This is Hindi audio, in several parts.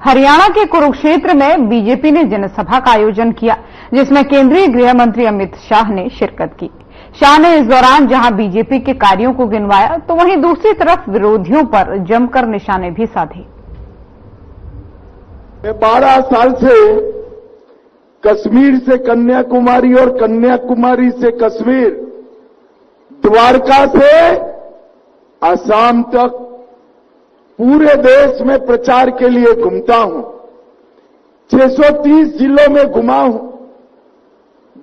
हरियाणा के कुरुक्षेत्र में बीजेपी ने जनसभा का आयोजन किया, जिसमें केंद्रीय गृह मंत्री अमित शाह ने शिरकत की। शाह ने इस दौरान जहां बीजेपी के कार्यों को गिनवाया, तो वहीं दूसरी तरफ विरोधियों पर जमकर निशाने भी साधे। 12 साल से कश्मीर से कन्याकुमारी और कन्याकुमारी से कश्मीर, द्वारका से असम तक पूरे देश में प्रचार के लिए घूमता हूं। 630 जिलों में घुमा हूं।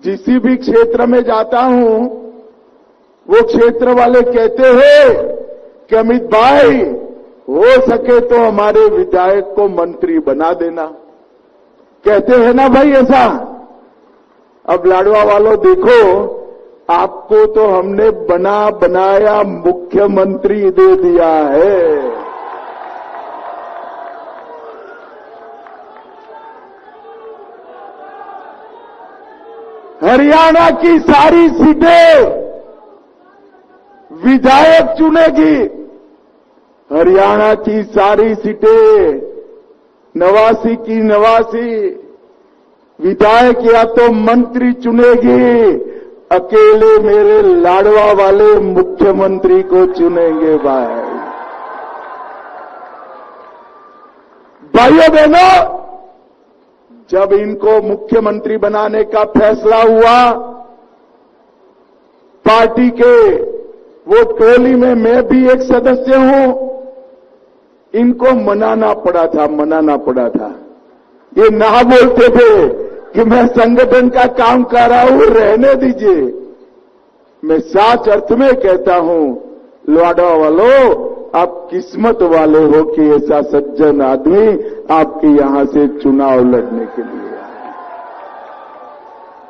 जिस भी क्षेत्र में जाता हूं, वो क्षेत्र वाले कहते हैं कि अमित भाई, हो सके तो हमारे विधायक को मंत्री बना देना। कहते हैं ना भाई ऐसा। अब लाडवा वालों देखो, आपको तो हमने बनाया मुख्यमंत्री दे दिया है। हरियाणा की सारी सीटें विधायक चुनेगी। हरियाणा की सारी सीटें 89 की 89 विधायक या तो मंत्री चुनेगी। अकेले मेरे लाडवा वाले मुख्यमंत्री को चुनेंगे भाई। भाइयों बहनों, जब इनको मुख्यमंत्री बनाने का फैसला हुआ, पार्टी के वो टोली में मैं भी एक सदस्य हूं, इनको मनाना पड़ा था। ये ना बोलते थे कि मैं संगठन का काम कर रहा हूं, रहने दीजिए। मैं सच अर्थ में कहता हूं, लाडवा वालों, आप किस्मत वाले हो कि ऐसा सज्जन आदमी आपके यहां से चुनाव लड़ने के लिए आया।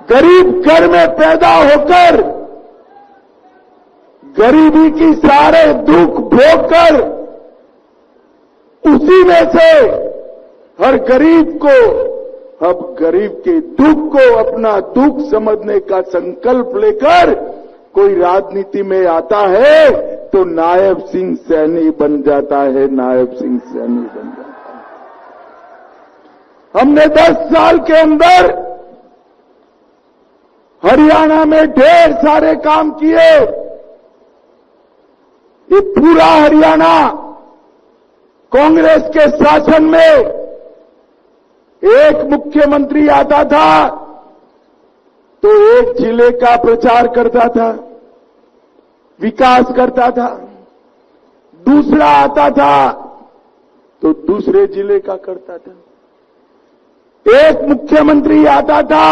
गरीब घर में पैदा होकर, गरीबी की सारे दुख भोगकर, उसी में से हर गरीब को, अब गरीब के दुख को अपना दुख समझने का संकल्प लेकर कोई राजनीति में आता है तो नायब सिंह सैनी बन जाता है। हमने 10 साल के अंदर हरियाणा में ढेर सारे काम किए। ये पूरा हरियाणा कांग्रेस के शासन में एक मुख्यमंत्री आता था तो एक जिले का प्रचार करता था, विकास करता था। दूसरा आता था तो दूसरे जिले का करता था। एक मुख्यमंत्री आता था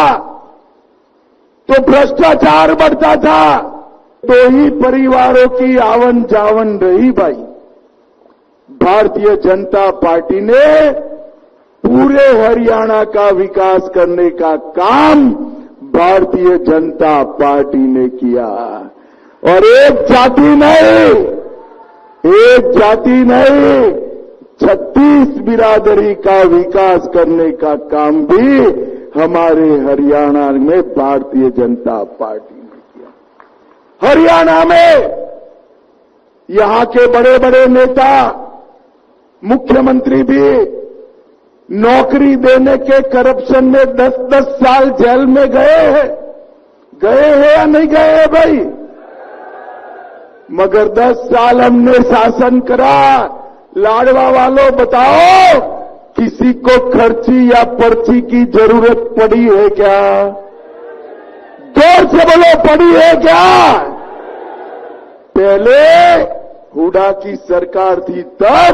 तो भ्रष्टाचार बढ़ता था। तो ही परिवारों की आवन जावन रही भाई। भारतीय जनता पार्टी ने पूरे हरियाणा का विकास करने का काम भारतीय जनता पार्टी ने किया। और एक जाति नहीं 36 बिरादरी का विकास करने का काम भी हमारे हरियाणा में भारतीय जनता पार्टी ने किया। हरियाणा में यहां के बड़े बड़े नेता, मुख्यमंत्री भी नौकरी देने के करप्शन में 10-10 साल जेल में गए हैं या नहीं गए हैं भाई? मगर 10 साल हमने शासन करा। लाडवा वालों बताओ, किसी को खर्ची या पर्ची की जरूरत पड़ी है क्या? जोर से बोलो, पड़ी है क्या? पहले हुडा की सरकार थी तब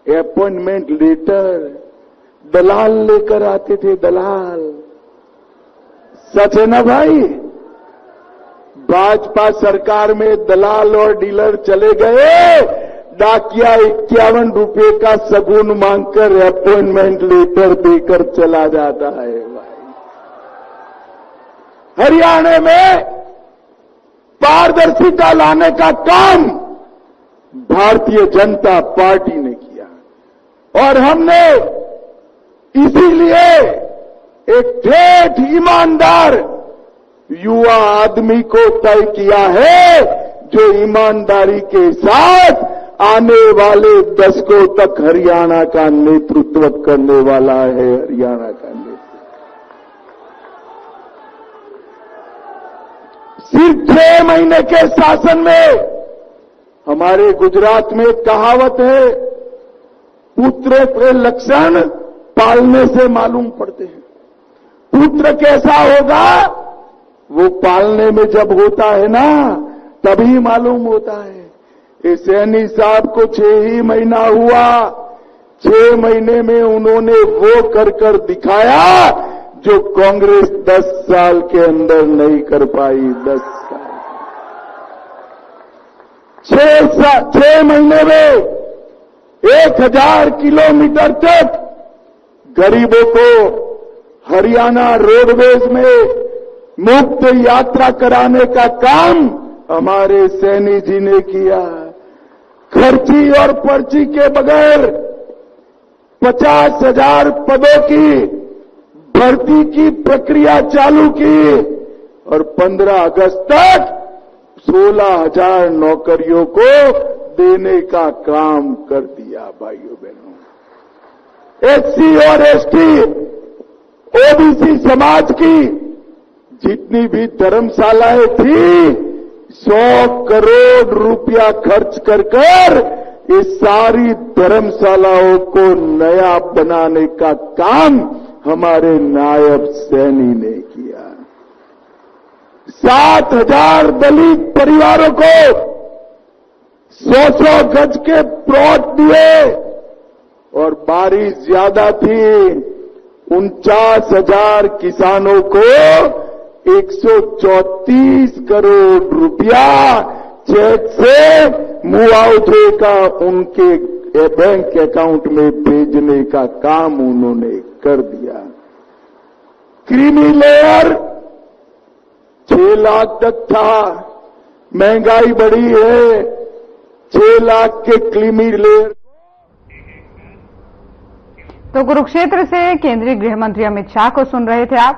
अपॉइंटमेंट लेटर दलाल लेकर आते थे। दलाल, सच है ना भाई? भाजपा सरकार में दलाल और डीलर चले गए। डाकिया 51 रुपए का सगुन मांगकर अपॉइंटमेंट लेटर देकर चला जाता है भाई। हरियाणा में पारदर्शिता लाने का काम भारतीय जनता पार्टी ने किया। और हमने इसीलिए एक ठेठ ईमानदार युवा आदमी को तय किया है, जो ईमानदारी के साथ आने वाले दशकों तक हरियाणा का नेतृत्व करने वाला है। हरियाणा का नेतृत्व सिर्फ 6 महीने के शासन में हमारे गुजरात में एक कहावत है, पुत्र के लक्षण पालने से मालूम पड़ते हैं। पुत्र कैसा होगा वो पालने में जब होता है ना तभी मालूम होता है। इस सैनी साहब को 6 ही महीना हुआ, 6 महीने में उन्होंने वो कर दिखाया जो कांग्रेस 10 साल के अंदर नहीं कर पाई। 10 साल 6 महीने में 1000 किलोमीटर तक गरीबों को हरियाणा रोडवेज में मुफ्त यात्रा कराने का काम हमारे सैनी जी ने किया। खर्ची और पर्ची के बगैर 50,000 पदों की भर्ती की प्रक्रिया चालू की और 15 अगस्त तक 16,000 नौकरियों को देने का काम कर दिया। भाइयों बहनों, एससी और एसटी ओबीसी समाज की जितनी भी धर्मशालाएं थी 100 करोड़ रुपया खर्च कर इस सारी धर्मशालाओं को नया बनाने का काम हमारे नायब सैनी ने किया। 7,000 दलित परिवारों को 100 गज के प्लॉट दिए और बारिश ज्यादा थी 49,000 किसानों को 134 करोड़ रुपया चेक से मुआवजे का उनके बैंक अकाउंट में भेजने का काम उन्होंने कर दिया। क्रीमी लेयर 6 लाख तक था, महंगाई बढ़ी है, 6 लाख के क्रीमी लेयर। तो कुरुक्षेत्र से केंद्रीय गृह मंत्री अमित शाह को सुन रहे थे आप।